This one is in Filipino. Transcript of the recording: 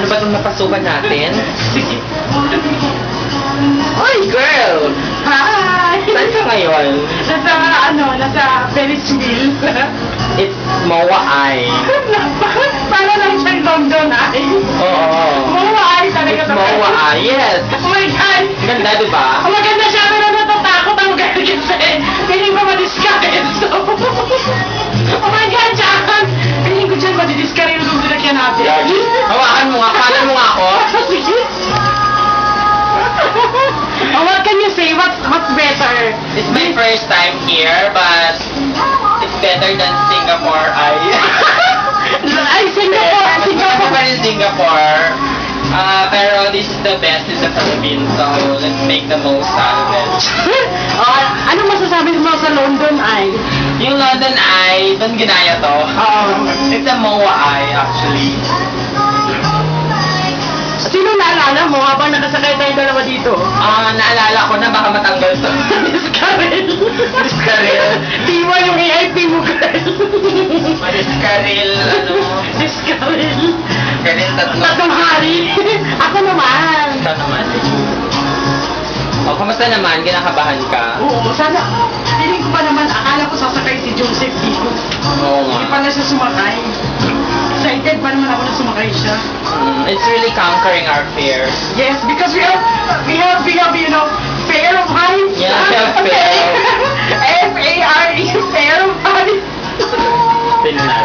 Ano ba itong napasukan natin? Oy, girl! Hi! Saan ka ngayon? Nasa Ferris wheel. It's Moa Eye. Para lang siyang London Eye. Oo. Moa Eye talaga. It's Moa Eye, yes. Oh my God! Ganda, di ba? Oh, maganda siya, pero natatakot ako kasi feeling ko madiscard. Oh my God, Jack! Feeling ko dyan madidiscard yung room nilagyan natin. Hawakan mo nga, paano mo nga ako? Sige. Oh, what can you say? What's better? It's my first time here, but it's better than Singapore. Ay, Singapore! Ako pa rin Singapore. Pero this is the best in the Philippines, so let's make the most out of it. Oh, ano masasabi mo sa London Eye? Yung London Eye, doon ginaya to. It's a Moa Eye, actually. Sino naalala mo habang nakasakay tayong dalawa dito? Naalala ko na baka matanggal to. Discaril. Discaril. Tiwa yung AIP mo, girl. Discaril, ano? Discaril. Discaril tatlo. Tatlong hari. Ako naman. Ikaw naman. Kamusta naman? Kinakabahan ka? Oo, sana. Feeling ko pa naman, akala ko sasakay si Joseph dito. Oo nga. Hindi pala siya sumakay. Excited pa naman ako na sumakay siya. It's really conquering our fears. Yes, because we have, you know, fair of height. Yeah, we have fair. F-A-R-E, fair of height. Tingnan.